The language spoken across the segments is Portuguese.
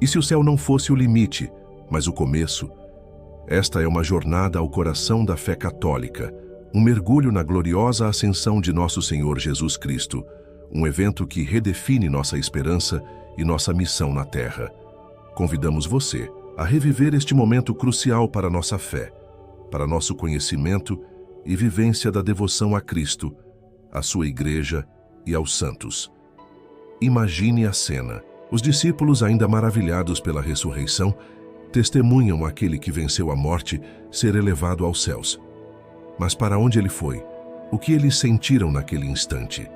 E se o céu não fosse o limite, mas o começo? Esta é uma jornada ao coração da fé católica, um mergulho na gloriosa ascensão de nosso Senhor Jesus Cristo, um evento que redefine nossa esperança e nossa missão na Terra. Convidamos você a reviver este momento crucial para nossa fé, para nosso conhecimento e vivência da devoção a Cristo, à sua Igreja e aos santos. Imagine a cena. Os discípulos, ainda maravilhados pela ressurreição, testemunham aquele que venceu a morte ser elevado aos céus. Mas para onde ele foi? O que eles sentiram naquele instante?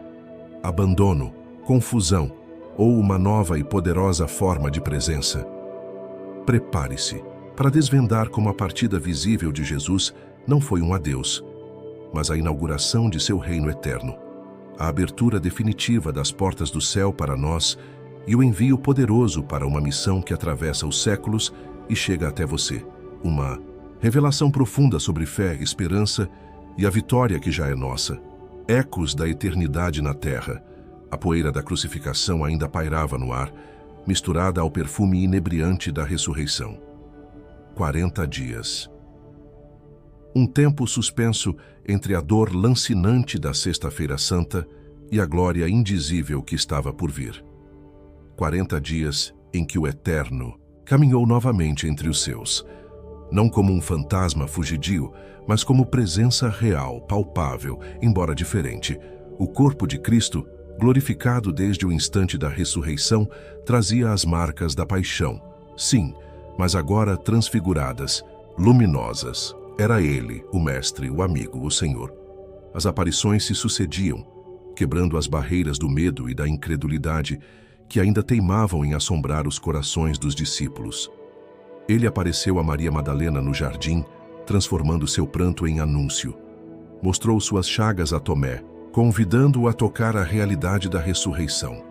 Abandono, confusão ou uma nova e poderosa forma de presença? Prepare-se para desvendar como a partida visível de Jesus não foi um adeus, mas a inauguração de seu reino eterno, a abertura definitiva das portas do céu para nós e o envio poderoso para uma missão que atravessa os séculos e chega até você. Uma revelação profunda sobre fé, esperança e a vitória que já é nossa. Ecos da eternidade na terra. A poeira da crucificação ainda pairava no ar, misturada ao perfume inebriante da ressurreição. 40 dias. Um tempo suspenso entre a dor lancinante da Sexta-feira Santa e a glória indizível que estava por vir. 40 dias em que o Eterno caminhou novamente entre os seus, não como um fantasma fugidio, mas como presença real, palpável, embora diferente. O corpo de Cristo, glorificado desde o instante da ressurreição, trazia as marcas da paixão. Sim, mas agora transfiguradas, luminosas. Era ele, o Mestre, o amigo, o Senhor. As aparições se sucediam, quebrando as barreiras do medo e da incredulidade que ainda teimavam em assombrar os corações dos discípulos. Ele apareceu a Maria Madalena no jardim, transformando seu pranto em anúncio. Mostrou suas chagas a Tomé, convidando-o a tocar a realidade da ressurreição.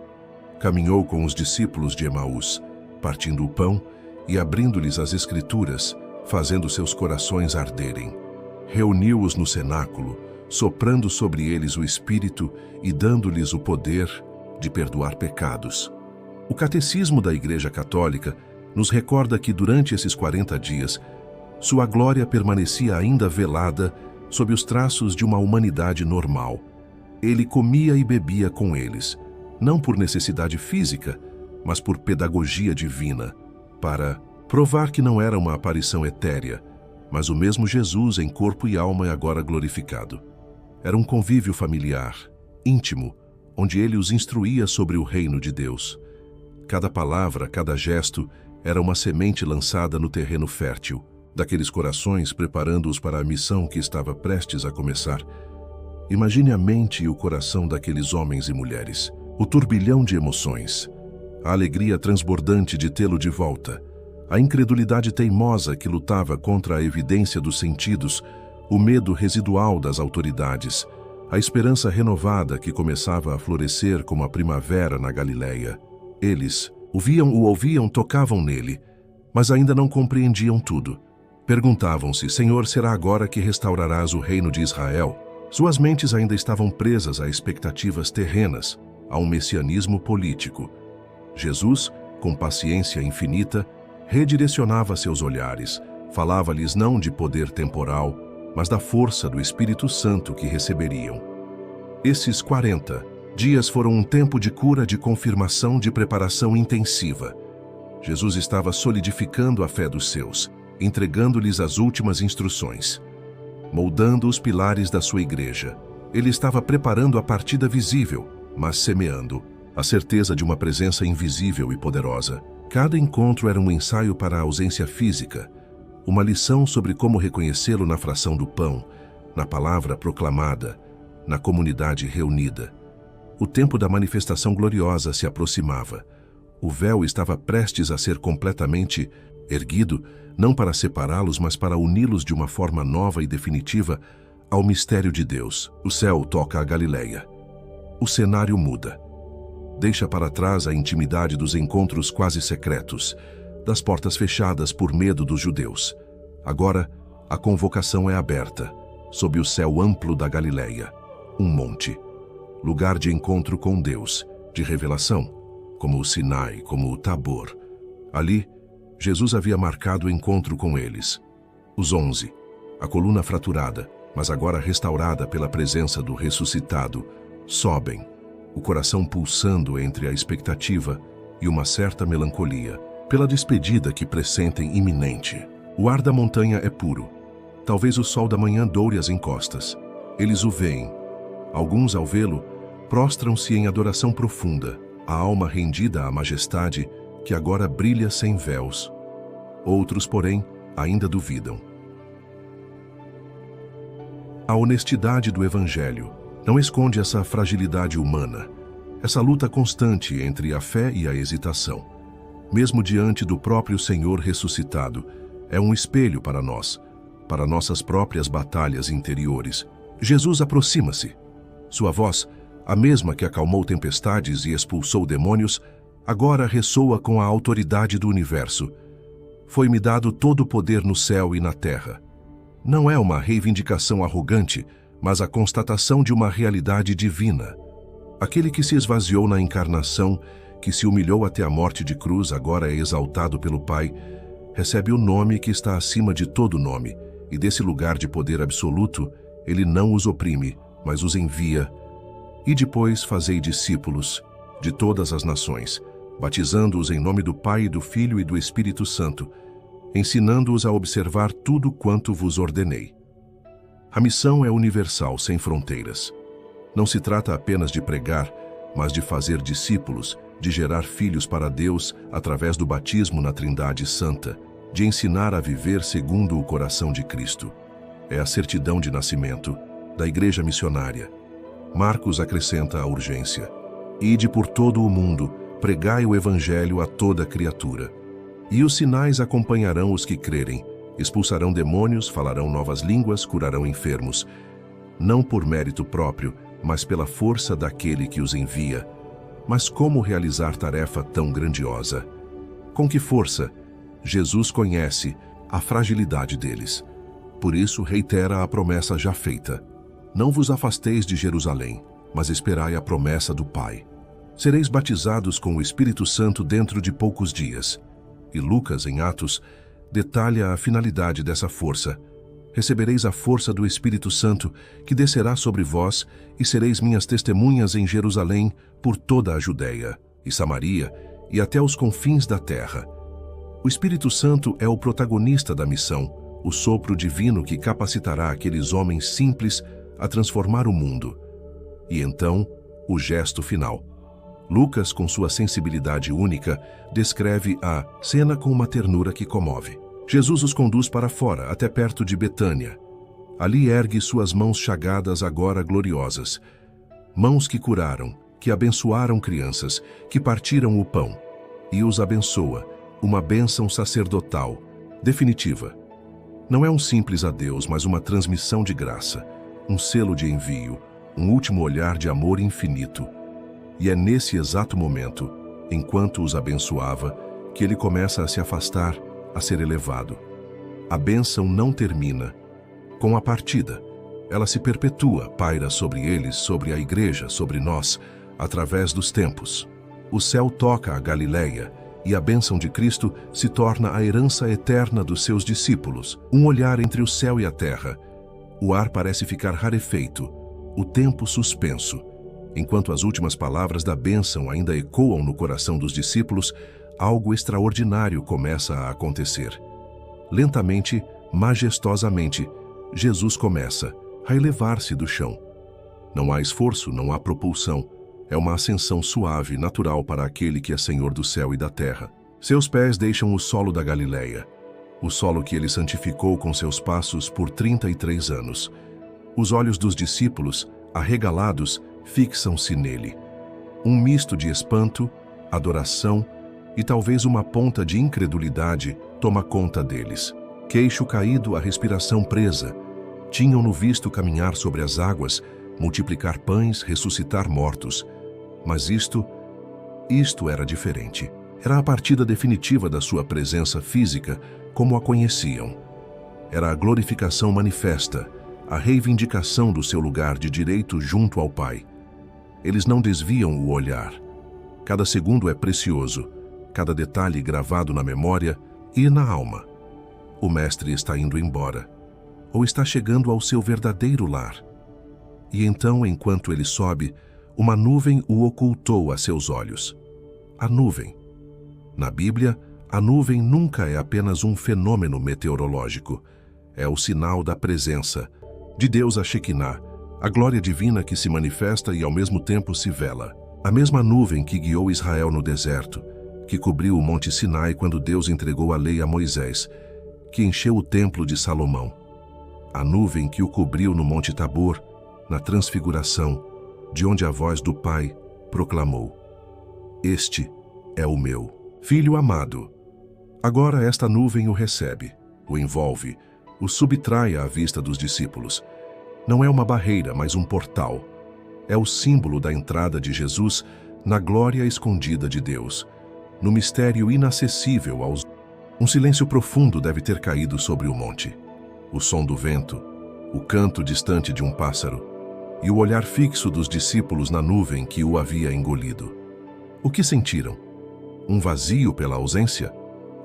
Caminhou com os discípulos de Emaús, partindo o pão e abrindo-lhes as Escrituras, fazendo seus corações arderem. Reuniu-os no cenáculo, soprando sobre eles o Espírito e dando-lhes o poder de perdoar pecados. O Catecismo da Igreja Católica nos recorda que durante esses 40 dias, sua glória permanecia ainda velada sob os traços de uma humanidade normal. Ele comia e bebia com eles, não por necessidade física, mas por pedagogia divina, para provar que não era uma aparição etérea, mas o mesmo Jesus em corpo e alma e agora glorificado. Era um convívio familiar, íntimo, onde ele os instruía sobre o reino de Deus. Cada palavra, cada gesto, era uma semente lançada no terreno fértil, daqueles corações preparando-os para a missão que estava prestes a começar. Imagine a mente e o coração daqueles homens e mulheres, o turbilhão de emoções, a alegria transbordante de tê-lo de volta, a incredulidade teimosa que lutava contra a evidência dos sentidos, o medo residual das autoridades, a esperança renovada que começava a florescer como a primavera na Galileia. Eles o ouviam, tocavam nele, mas ainda não compreendiam tudo. Perguntavam-se: Senhor, será agora que restaurarás o reino de Israel? Suas mentes ainda estavam presas a expectativas terrenas, a um messianismo político. Jesus, com paciência infinita, redirecionava seus olhares, falava-lhes não de poder temporal, mas da força do Espírito Santo que receberiam. Esses 40 dias foram um tempo de cura, de confirmação, de preparação intensiva. Jesus estava solidificando a fé dos seus, entregando-lhes as últimas instruções, moldando os pilares da sua igreja. Ele estava preparando a partida visível, mas semeando a certeza de uma presença invisível e poderosa. Cada encontro era um ensaio para a ausência física, uma lição sobre como reconhecê-lo na fração do pão, na palavra proclamada, na comunidade reunida. O tempo da manifestação gloriosa se aproximava. O véu estava prestes a ser completamente erguido, não para separá-los, mas para uni-los de uma forma nova e definitiva ao mistério de Deus. O céu toca a Galileia. O cenário muda. Deixa para trás a intimidade dos encontros quase secretos, das portas fechadas por medo dos judeus. Agora, a convocação é aberta, sob o céu amplo da Galileia. Um monte. Lugar de encontro com Deus, de revelação, como o Sinai, como o Tabor. Ali, Jesus havia marcado o encontro com eles. Os 11, a coluna fraturada, mas agora restaurada pela presença do ressuscitado, sobem, o coração pulsando entre a expectativa e uma certa melancolia, pela despedida que pressentem iminente. O ar da montanha é puro. Talvez o sol da manhã doure as encostas. Eles o veem. Alguns, ao vê-lo, prostram-se em adoração profunda, a alma rendida à majestade que agora brilha sem véus. Outros, porém, ainda duvidam. A honestidade do Evangelho não esconde essa fragilidade humana, essa luta constante entre a fé e a hesitação. Mesmo diante do próprio Senhor ressuscitado, é um espelho para nós, para nossas próprias batalhas interiores. Jesus aproxima-se. Sua voz, a mesma que acalmou tempestades e expulsou demônios, agora ressoa com a autoridade do universo. Foi-me dado todo o poder no céu e na terra. Não é uma reivindicação arrogante, mas a constatação de uma realidade divina. Aquele que se esvaziou na encarnação, que se humilhou até a morte de cruz, agora é exaltado pelo Pai, recebe o nome que está acima de todo nome, e desse lugar de poder absoluto, ele não os oprime, mas os envia. E depois fazei discípulos de todas as nações, batizando-os em nome do Pai, do Filho e do Espírito Santo, ensinando-os a observar tudo quanto vos ordenei. A missão é universal, sem fronteiras. Não se trata apenas de pregar, mas de fazer discípulos, de gerar filhos para Deus através do batismo na Trindade Santa, de ensinar a viver segundo o coração de Cristo. É a certidão de nascimento da Igreja Missionária. Marcos acrescenta a urgência: ide por todo o mundo, pregai o Evangelho a toda criatura. E os sinais acompanharão os que crerem, expulsarão demônios, falarão novas línguas, curarão enfermos. Não por mérito próprio, mas pela força daquele que os envia. Mas como realizar tarefa tão grandiosa? Com que força? Jesus conhece a fragilidade deles. Por isso reitera a promessa já feita: não vos afasteis de Jerusalém, mas esperai a promessa do Pai. Sereis batizados com o Espírito Santo dentro de poucos dias. E Lucas, em Atos, detalha a finalidade dessa força. Recebereis a força do Espírito Santo, que descerá sobre vós, e sereis minhas testemunhas em Jerusalém, por toda a Judéia e Samaria, e até os confins da terra. O Espírito Santo é o protagonista da missão, o sopro divino que capacitará aqueles homens simples a transformar o mundo. E então, o gesto final. Lucas, com sua sensibilidade única, descreve a cena com uma ternura que comove. Jesus os conduz para fora, até perto de Betânia. Ali ergue suas mãos chagadas agora gloriosas. Mãos que curaram, que abençoaram crianças, que partiram o pão. E os abençoa, uma bênção sacerdotal, definitiva. Não é um simples adeus, mas uma transmissão de graça, um selo de envio, um último olhar de amor infinito. E é nesse exato momento, enquanto os abençoava, que ele começa a se afastar, a ser elevado. A bênção não termina com a partida. Ela se perpetua, paira sobre eles, sobre a igreja, sobre nós, através dos tempos. O céu toca a Galileia, e a bênção de Cristo se torna a herança eterna dos seus discípulos, um olhar entre o céu e a terra. O ar parece ficar rarefeito, o tempo suspenso. Enquanto as últimas palavras da bênção ainda ecoam no coração dos discípulos, algo extraordinário começa a acontecer. Lentamente, majestosamente, Jesus começa a elevar-se do chão. Não há esforço, não há propulsão. É uma ascensão suave, natural para aquele que é Senhor do céu e da terra. Seus pés deixam o solo da Galileia, o solo que ele santificou com seus passos por 33 anos. Os olhos dos discípulos, arregalados, fixam-se nele. Um misto de espanto, adoração e talvez uma ponta de incredulidade toma conta deles. Queixo caído, a respiração presa. Tinham-no visto caminhar sobre as águas, multiplicar pães, ressuscitar mortos. Mas isto era diferente. Era a partida definitiva da sua presença física, como a conheciam. Era a glorificação manifesta, a reivindicação do seu lugar de direito junto ao Pai. Eles não desviam o olhar. Cada segundo é precioso, cada detalhe gravado na memória e na alma. O Mestre está indo embora, ou está chegando ao seu verdadeiro lar. E então, enquanto ele sobe, uma nuvem o ocultou a seus olhos. A nuvem. Na Bíblia, a nuvem nunca é apenas um fenômeno meteorológico. É o sinal da presença de Deus, a Shekinah, a glória divina que se manifesta e ao mesmo tempo se vela. A mesma nuvem que guiou Israel no deserto, que cobriu o Monte Sinai quando Deus entregou a lei a Moisés, que encheu o templo de Salomão. A nuvem que o cobriu no Monte Tabor, na transfiguração, de onde a voz do Pai proclamou: "Este é o meu Filho amado." Agora esta nuvem o recebe, o envolve, o subtrai à vista dos discípulos. Não é uma barreira, mas um portal. É o símbolo da entrada de Jesus na glória escondida de Deus, no mistério inacessível aos... Um silêncio profundo deve ter caído sobre o monte. O som do vento, o canto distante de um pássaro e o olhar fixo dos discípulos na nuvem que o havia engolido. O que sentiram? Um vazio pela ausência?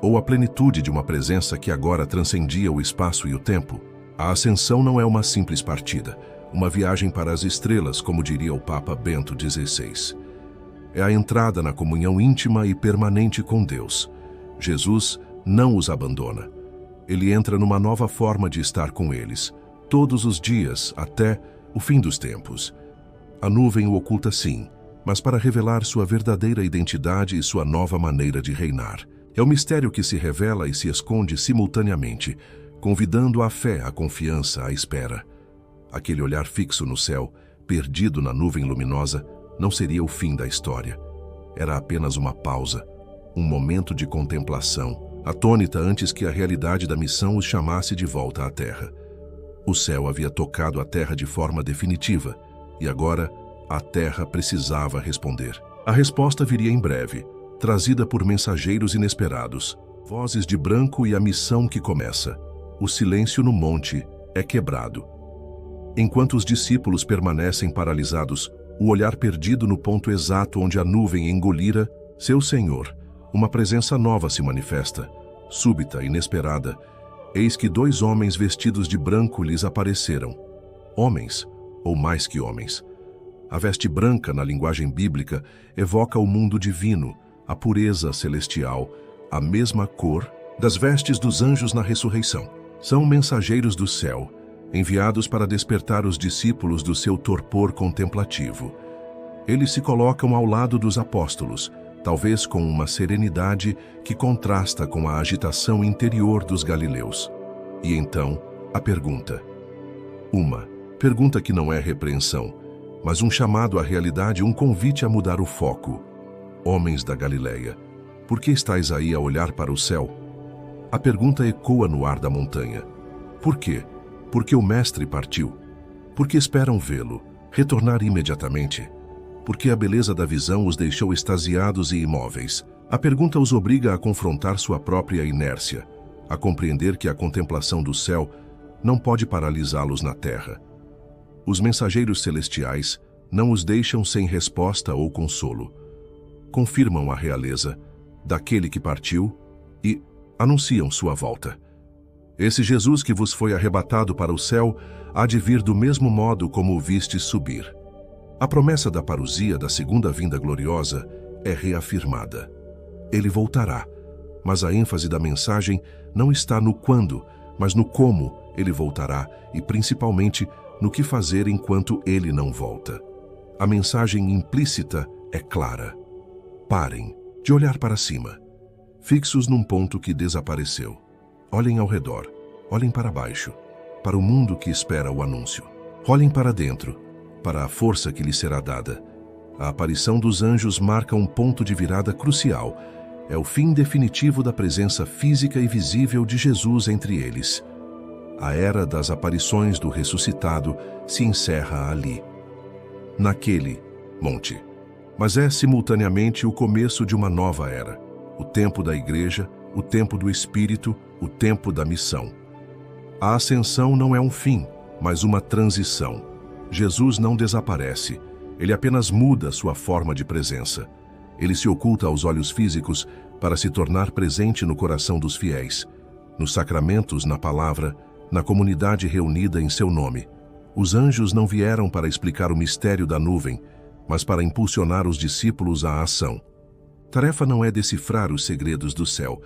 Ou a plenitude de uma presença que agora transcendia o espaço e o tempo? A ascensão não é uma simples partida, uma viagem para as estrelas, como diria o Papa Bento XVI. É a entrada na comunhão íntima e permanente com Deus. Jesus não os abandona. Ele entra numa nova forma de estar com eles, todos os dias, até o fim dos tempos. A nuvem o oculta sim, mas para revelar sua verdadeira identidade e sua nova maneira de reinar. É o mistério que se revela e se esconde simultaneamente, convidando a fé, a confiança, a espera. Aquele olhar fixo no céu, perdido na nuvem luminosa, não seria o fim da história. Era apenas uma pausa, um momento de contemplação, atônita antes que a realidade da missão os chamasse de volta à terra. O céu havia tocado a terra de forma definitiva, e agora a terra precisava responder. A resposta viria em breve, trazida por mensageiros inesperados, vozes de branco e a missão que começa. O silêncio no monte é quebrado. Enquanto os discípulos permanecem paralisados, o olhar perdido no ponto exato onde a nuvem engolira seu Senhor, uma presença nova se manifesta, súbita, inesperada. Eis que 2 homens vestidos de branco lhes apareceram. Homens, ou mais que homens. A veste branca, na linguagem bíblica, evoca o mundo divino, a pureza celestial, a mesma cor das vestes dos anjos na ressurreição. São mensageiros do céu, enviados para despertar os discípulos do seu torpor contemplativo. Eles se colocam ao lado dos apóstolos, talvez com uma serenidade que contrasta com a agitação interior dos galileus. E então, a pergunta. Uma pergunta que não é repreensão, mas um chamado à realidade, um convite a mudar o foco. Homens da Galileia, por que estáis aí a olhar para o céu? A pergunta ecoa no ar da montanha. Por quê? Porque o Mestre partiu. Porque esperam vê-lo, retornar imediatamente. Porque a beleza da visão os deixou extasiados e imóveis. A pergunta os obriga a confrontar sua própria inércia, a compreender que a contemplação do céu não pode paralisá-los na terra. Os mensageiros celestiais não os deixam sem resposta ou consolo. Confirmam a realeza daquele que partiu e anunciam sua volta. Esse Jesus que vos foi arrebatado para o céu há de vir do mesmo modo como o vistes subir. A promessa da parousia, da segunda vinda gloriosa, é reafirmada. Ele voltará, mas a ênfase da mensagem não está no quando, mas no como ele voltará e principalmente no que fazer enquanto ele não volta. A mensagem implícita é clara. Parem de olhar para cima, fixos num ponto que desapareceu. Olhem ao redor, olhem para baixo, para o mundo que espera o anúncio. Olhem para dentro, para a força que lhes será dada. A aparição dos anjos marca um ponto de virada crucial. É o fim definitivo da presença física e visível de Jesus entre eles. A era das aparições do ressuscitado se encerra ali, naquele monte. Mas é simultaneamente o começo de uma nova era. O tempo da igreja, o tempo do Espírito, o tempo da missão. A ascensão não é um fim, mas uma transição. Jesus não desaparece, ele apenas muda sua forma de presença. Ele se oculta aos olhos físicos para se tornar presente no coração dos fiéis, nos sacramentos, na palavra, na comunidade reunida em seu nome. Os anjos não vieram para explicar o mistério da nuvem, mas para impulsionar os discípulos à ação. Tarefa não é decifrar os segredos do céu,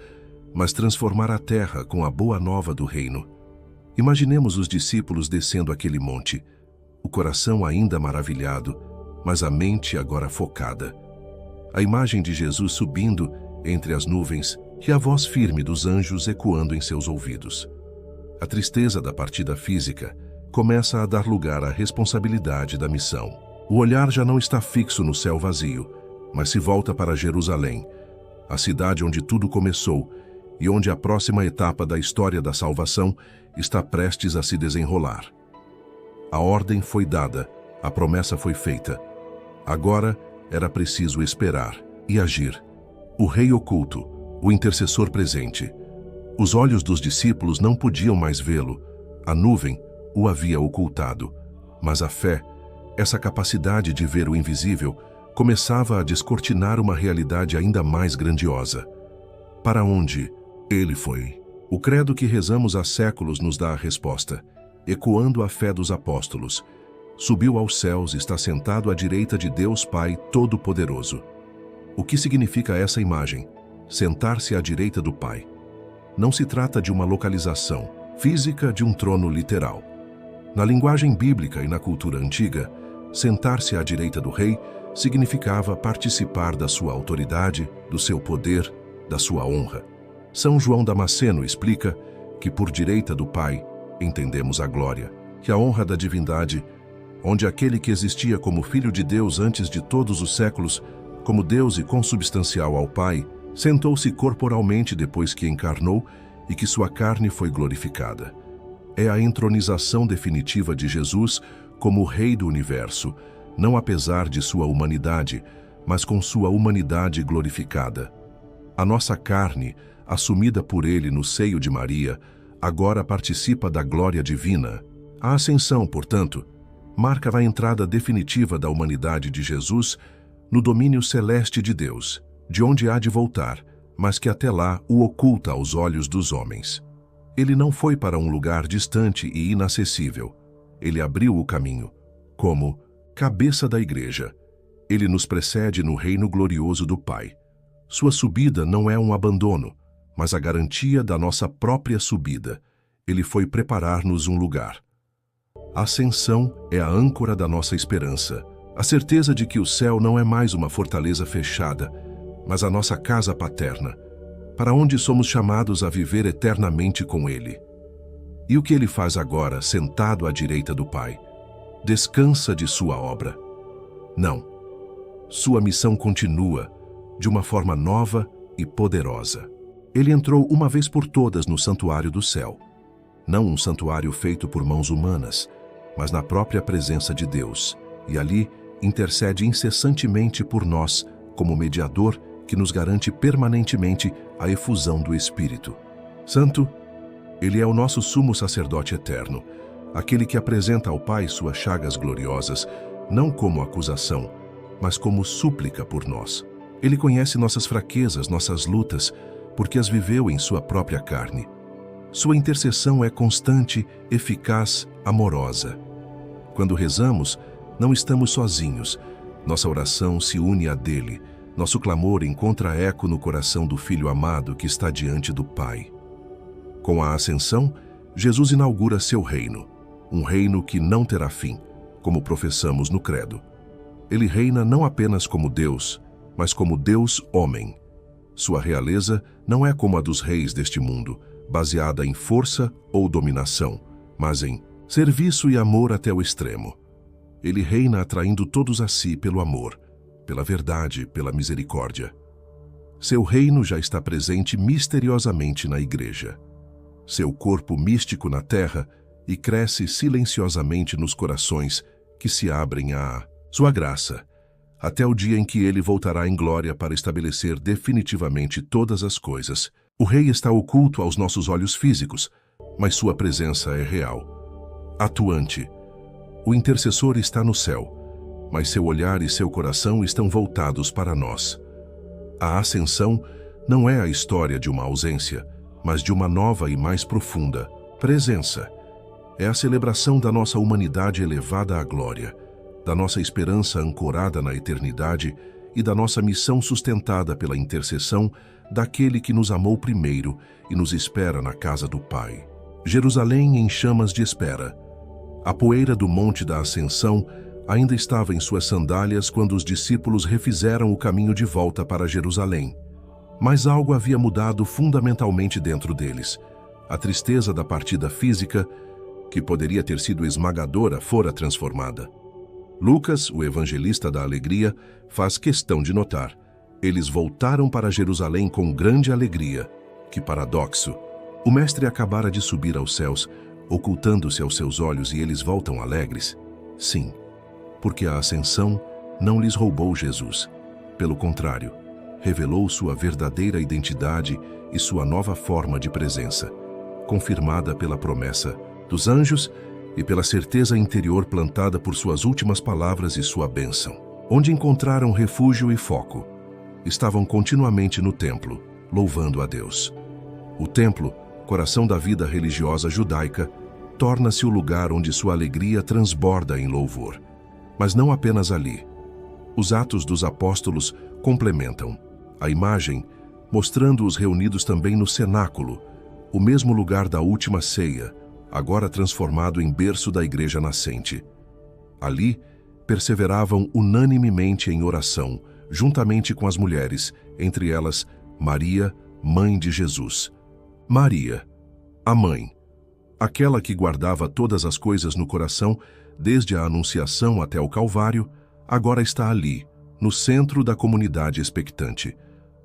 mas transformar a terra com a boa nova do reino. Imaginemos os discípulos descendo aquele monte, o coração ainda maravilhado, mas a mente agora focada. A imagem de Jesus subindo entre as nuvens e a voz firme dos anjos ecoando em seus ouvidos. A tristeza da partida física começa a dar lugar à responsabilidade da missão. O olhar já não está fixo no céu vazio, mas se volta para Jerusalém, a cidade onde tudo começou e onde a próxima etapa da história da salvação está prestes a se desenrolar. A ordem foi dada, a promessa foi feita. Agora era preciso esperar e agir. O rei oculto, o intercessor presente. Os olhos dos discípulos não podiam mais vê-lo. A nuvem o havia ocultado. Mas a fé, essa capacidade de ver o invisível, começava a descortinar uma realidade ainda mais grandiosa. Para onde ele foi? O credo que rezamos há séculos nos dá a resposta, ecoando a fé dos apóstolos. Subiu aos céus e está sentado à direita de Deus Pai Todo-Poderoso. O que significa essa imagem? Sentar-se à direita do Pai. Não se trata de uma localização física de um trono literal. Na linguagem bíblica e na cultura antiga, sentar-se à direita do rei significava participar da sua autoridade, do seu poder, da sua honra. São João Damasceno explica que por direita do Pai entendemos a glória, que a honra da divindade, onde aquele que existia como Filho de Deus antes de todos os séculos, como Deus e consubstancial ao Pai, sentou-se corporalmente depois que encarnou e que sua carne foi glorificada. É a entronização definitiva de Jesus como o Rei do Universo, não apesar de sua humanidade, mas com sua humanidade glorificada. A nossa carne, assumida por ele no seio de Maria, agora participa da glória divina. A ascensão, portanto, marca a entrada definitiva da humanidade de Jesus no domínio celeste de Deus, de onde há de voltar, mas que até lá o oculta aos olhos dos homens. Ele não foi para um lugar distante e inacessível. Ele abriu o caminho, como cabeça da igreja. Ele nos precede no reino glorioso do Pai. Sua subida não é um abandono, mas a garantia da nossa própria subida. Ele foi preparar-nos um lugar. A ascensão é a âncora da nossa esperança, a certeza de que o céu não é mais uma fortaleza fechada, mas a nossa casa paterna, para onde somos chamados a viver eternamente com Ele. E o que Ele faz agora, sentado à direita do Pai? Descansa de sua obra? Não. Sua missão continua, de uma forma nova e poderosa. Ele entrou uma vez por todas no santuário do céu. Não um santuário feito por mãos humanas, mas na própria presença de Deus, e ali intercede incessantemente por nós, como mediador que nos garante permanentemente a efusão do Espírito. Santo, Ele é o nosso sumo sacerdote eterno, aquele que apresenta ao Pai suas chagas gloriosas, não como acusação, mas como súplica por nós. Ele conhece nossas fraquezas, nossas lutas, porque as viveu em sua própria carne. Sua intercessão é constante, eficaz, amorosa. Quando rezamos, não estamos sozinhos. Nossa oração se une à dele. Nosso clamor encontra eco no coração do Filho amado que está diante do Pai. Com a ascensão, Jesus inaugura seu reino, um reino que não terá fim, como professamos no credo. Ele reina não apenas como Deus, mas como Deus-homem. Sua realeza não é como a dos reis deste mundo, baseada em força ou dominação, mas em serviço e amor até o extremo. Ele reina atraindo todos a si pelo amor, pela verdade, pela misericórdia. Seu reino já está presente misteriosamente na Igreja. Seu corpo místico na terra e cresce silenciosamente nos corações que se abrem à sua graça, até o dia em que ele voltará em glória para estabelecer definitivamente todas as coisas. O Rei está oculto aos nossos olhos físicos, mas sua presença é real, atuante. O intercessor está no céu, mas seu olhar e seu coração estão voltados para nós. A ascensão não é a história de uma ausência, mas de uma nova e mais profunda presença. É a celebração da nossa humanidade elevada à glória, da nossa esperança ancorada na eternidade e da nossa missão sustentada pela intercessão daquele que nos amou primeiro e nos espera na casa do Pai. Jerusalém em chamas de espera. A poeira do Monte da Ascensão ainda estava em suas sandálias quando os discípulos refizeram o caminho de volta para Jerusalém. Mas algo havia mudado fundamentalmente dentro deles. A tristeza da partida física, que poderia ter sido esmagadora, fora transformada. Lucas, o evangelista da alegria, faz questão de notar: eles voltaram para Jerusalém com grande alegria. Que paradoxo! O mestre acabara de subir aos céus, ocultando-se aos seus olhos, e eles voltam alegres? Sim, porque a ascensão não lhes roubou Jesus. Pelo contrário, revelou sua verdadeira identidade e sua nova forma de presença, confirmada pela promessa dos anjos e pela certeza interior plantada por suas últimas palavras e sua bênção. Onde encontraram refúgio e foco, estavam continuamente no templo, louvando a Deus. O templo, coração da vida religiosa judaica, torna-se o lugar onde sua alegria transborda em louvor. Mas não apenas ali. Os Atos dos Apóstolos complementam a imagem, mostrando-os reunidos também no cenáculo, o mesmo lugar da última ceia, agora transformado em berço da igreja nascente. Ali, perseveravam unanimemente em oração, juntamente com as mulheres, entre elas Maria, mãe de Jesus. Maria, a mãe, aquela que guardava todas as coisas no coração, desde a Anunciação até o Calvário, agora está ali, no centro da comunidade expectante.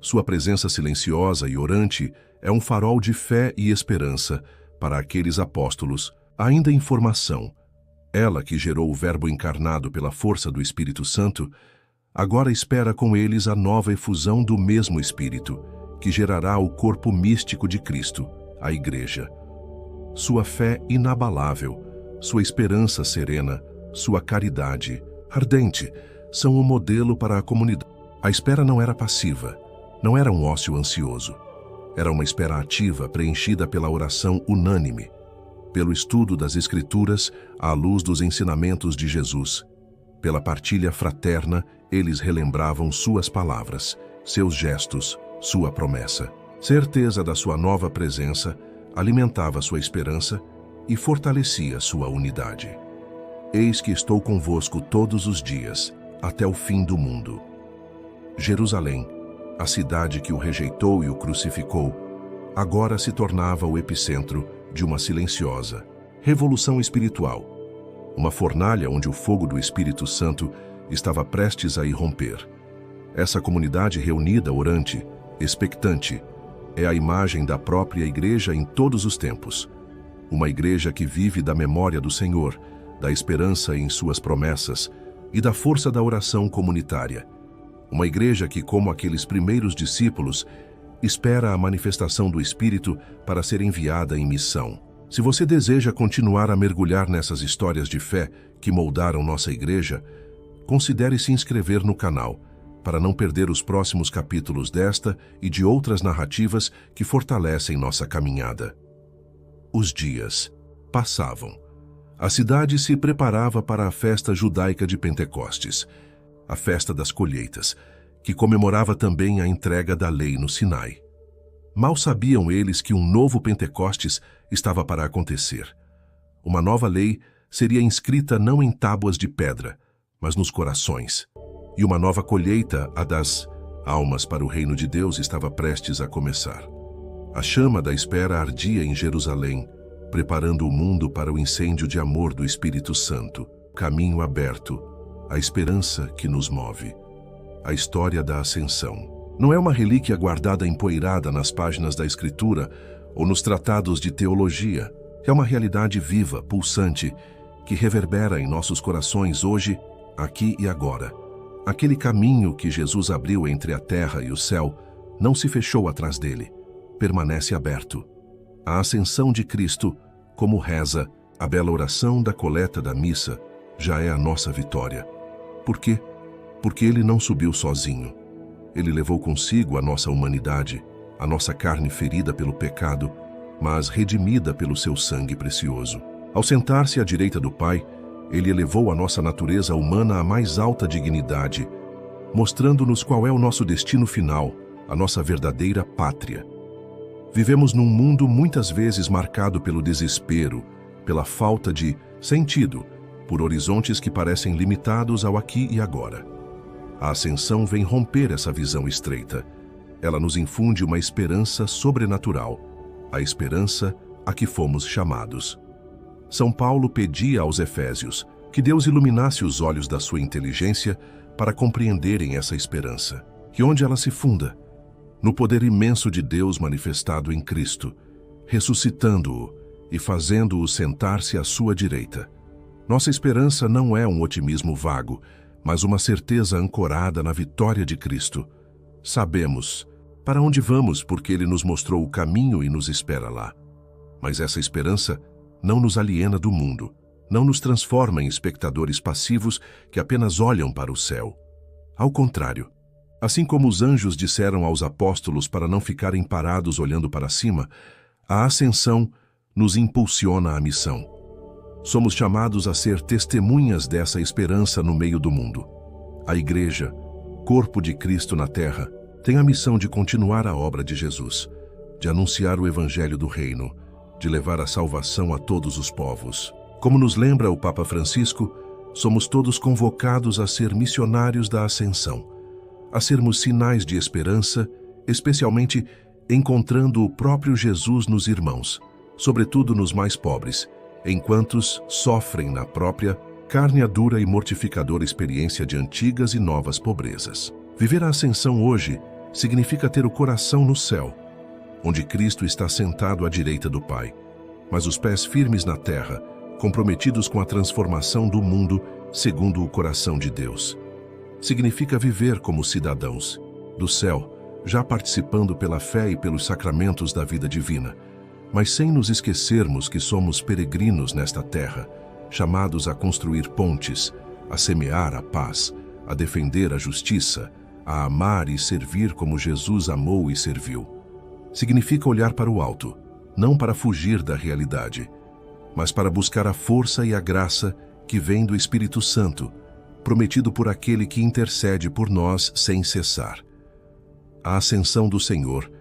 Sua presença silenciosa e orante é um farol de fé e esperança para aqueles apóstolos, ainda em formação. Ela, que gerou o Verbo encarnado pela força do Espírito Santo, agora espera com eles a nova efusão do mesmo Espírito, que gerará o corpo místico de Cristo, a Igreja. Sua fé inabalável, sua esperança serena, sua caridade ardente são o modelo para a comunidade. A espera não era passiva, não era um ócio ansioso. Era uma espera ativa preenchida pela oração unânime, pelo estudo das Escrituras à luz dos ensinamentos de Jesus. Pela partilha fraterna, eles relembravam suas palavras, seus gestos, sua promessa. Certeza da sua nova presença alimentava sua esperança e fortalecia sua unidade. Eis que estou convosco todos os dias, até o fim do mundo. Jerusalém, a cidade que o rejeitou e o crucificou, agora se tornava o epicentro de uma silenciosa revolução espiritual. Uma fornalha onde o fogo do Espírito Santo estava prestes a irromper. Essa comunidade reunida, orante, expectante, é a imagem da própria igreja em todos os tempos. Uma igreja que vive da memória do Senhor, da esperança em suas promessas e da força da oração comunitária. Uma igreja que, como aqueles primeiros discípulos, espera a manifestação do Espírito para ser enviada em missão. Se você deseja continuar a mergulhar nessas histórias de fé que moldaram nossa igreja, considere se inscrever no canal, para não perder os próximos capítulos desta e de outras narrativas que fortalecem nossa caminhada. Os dias passavam. A cidade se preparava para a festa judaica de Pentecostes, a festa das colheitas, que comemorava também a entrega da lei no Sinai. Mal sabiam eles que um novo Pentecostes estava para acontecer. Uma nova lei seria inscrita não em tábuas de pedra, mas nos corações. E uma nova colheita, a das almas para o reino de Deus, estava prestes a começar. A chama da espera ardia em Jerusalém, preparando o mundo para o incêndio de amor do Espírito Santo, caminho aberto, a esperança que nos move. A história da Ascensão não é uma relíquia guardada empoeirada nas páginas da Escritura ou nos tratados de teologia. É uma realidade viva, pulsante, que reverbera em nossos corações hoje, aqui e agora. Aquele caminho que Jesus abriu entre a terra e o céu não se fechou atrás dele, permanece aberto. A ascensão de Cristo, como reza a bela oração da coleta da missa, já é a nossa vitória. Por quê? Porque ele não subiu sozinho. Ele levou consigo a nossa humanidade, a nossa carne ferida pelo pecado, mas redimida pelo seu sangue precioso. Ao sentar-se à direita do Pai, ele elevou a nossa natureza humana à mais alta dignidade, mostrando-nos qual é o nosso destino final, a nossa verdadeira pátria. Vivemos num mundo muitas vezes marcado pelo desespero, pela falta de sentido, por horizontes que parecem limitados ao aqui e agora. A ascensão vem romper essa visão estreita. Ela nos infunde uma esperança sobrenatural, a esperança a que fomos chamados. São Paulo pedia aos Efésios que Deus iluminasse os olhos da sua inteligência para compreenderem essa esperança. E onde ela se funda? No poder imenso de Deus manifestado em Cristo, ressuscitando-o e fazendo-o sentar-se à sua direita. Nossa esperança não é um otimismo vago, mas uma certeza ancorada na vitória de Cristo. Sabemos para onde vamos porque Ele nos mostrou o caminho e nos espera lá. Mas essa esperança não nos aliena do mundo, não nos transforma em espectadores passivos que apenas olham para o céu. Ao contrário, assim como os anjos disseram aos apóstolos para não ficarem parados olhando para cima, a ascensão nos impulsiona à missão. Somos chamados a ser testemunhas dessa esperança no meio do mundo. A Igreja, corpo de Cristo na terra, tem a missão de continuar a obra de Jesus, de anunciar o Evangelho do Reino, de levar a salvação a todos os povos. Como nos lembra o Papa Francisco, somos todos convocados a ser missionários da ascensão, a sermos sinais de esperança, especialmente encontrando o próprio Jesus nos irmãos, sobretudo nos mais pobres, enquanto sofrem na própria carne a dura e mortificadora experiência de antigas e novas pobrezas. Viver a ascensão hoje significa ter o coração no céu, onde Cristo está sentado à direita do Pai, mas os pés firmes na terra, comprometidos com a transformação do mundo segundo o coração de Deus. Significa viver como cidadãos do céu, já participando pela fé e pelos sacramentos da vida divina, mas sem nos esquecermos que somos peregrinos nesta terra, chamados a construir pontes, a semear a paz, a defender a justiça, a amar e servir como Jesus amou e serviu. Significa olhar para o alto, não para fugir da realidade, mas para buscar a força e a graça que vem do Espírito Santo, prometido por aquele que intercede por nós sem cessar. A ascensão do Senhor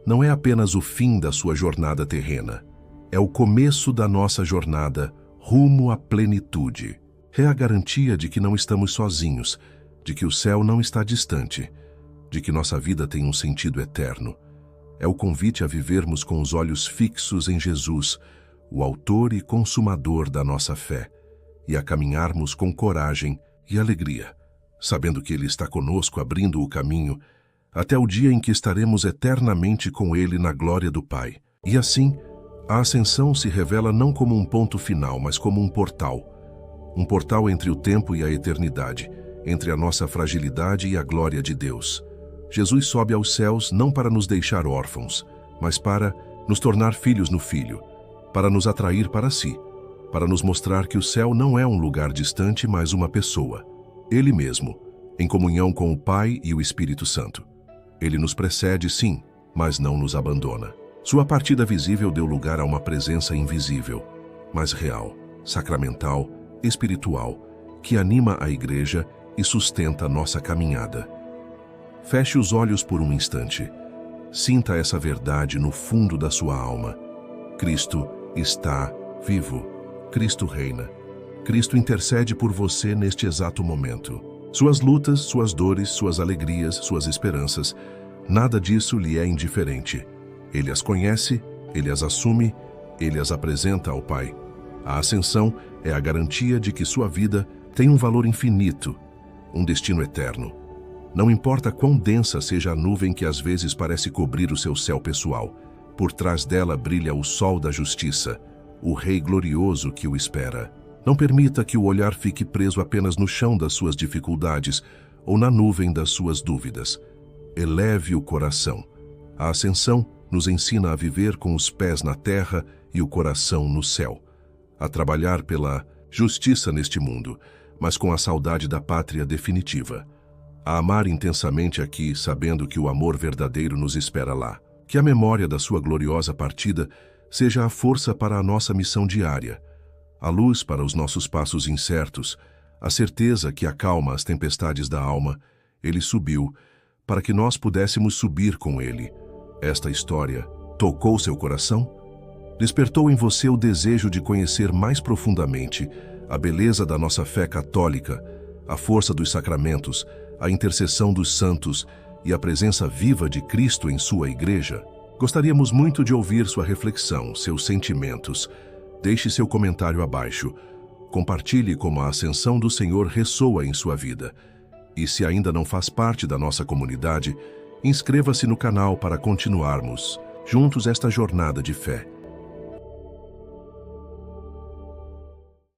não é apenas o fim da sua jornada terrena, é o começo da nossa jornada rumo à plenitude. É a garantia de que não estamos sozinhos, de que o céu não está distante, de que nossa vida tem um sentido eterno. É o convite a vivermos com os olhos fixos em Jesus, o autor e consumador da nossa fé, e a caminharmos com coragem e alegria, sabendo que Ele está conosco abrindo o caminho até o dia em que estaremos eternamente com Ele na glória do Pai. E assim, a ascensão se revela não como um ponto final, mas como um portal entre o tempo e a eternidade, entre a nossa fragilidade e a glória de Deus. Jesus sobe aos céus não para nos deixar órfãos, mas para nos tornar filhos no Filho, para nos atrair para si, para nos mostrar que o céu não é um lugar distante, mas uma pessoa, Ele mesmo, em comunhão com o Pai e o Espírito Santo. Ele nos precede, sim, mas não nos abandona. Sua partida visível deu lugar a uma presença invisível, mas real, sacramental, espiritual, que anima a Igreja e sustenta nossa caminhada. Feche os olhos por um instante. Sinta essa verdade no fundo da sua alma. Cristo está vivo. Cristo reina. Cristo intercede por você neste exato momento. Suas lutas, suas dores, suas alegrias, suas esperanças, nada disso lhe é indiferente. Ele as conhece, Ele as assume, Ele as apresenta ao Pai. A ascensão é a garantia de que sua vida tem um valor infinito, um destino eterno. Não importa quão densa seja a nuvem que às vezes parece cobrir o seu céu pessoal, por trás dela brilha o sol da justiça, o Rei glorioso que o espera. Não permita que o olhar fique preso apenas no chão das suas dificuldades ou na nuvem das suas dúvidas. Eleve o coração. A ascensão nos ensina a viver com os pés na terra e o coração no céu, a trabalhar pela justiça neste mundo, mas com a saudade da pátria definitiva. a amar intensamente aqui, sabendo que o amor verdadeiro nos espera lá. Que a memória da sua gloriosa partida seja a força para a nossa missão diária, a luz para os nossos passos incertos, a certeza que acalma as tempestades da alma. Ele subiu, para que nós pudéssemos subir com ele. Esta história tocou seu coração? Despertou em você o desejo de conhecer mais profundamente a beleza da nossa fé católica, a força dos sacramentos, a intercessão dos santos e a presença viva de Cristo em sua igreja? Gostaríamos muito de ouvir sua reflexão, seus sentimentos. Deixe seu comentário abaixo. Compartilhe como a ascensão do Senhor ressoa em sua vida. E se ainda não faz parte da nossa comunidade, inscreva-se no canal para continuarmos juntos esta jornada de fé.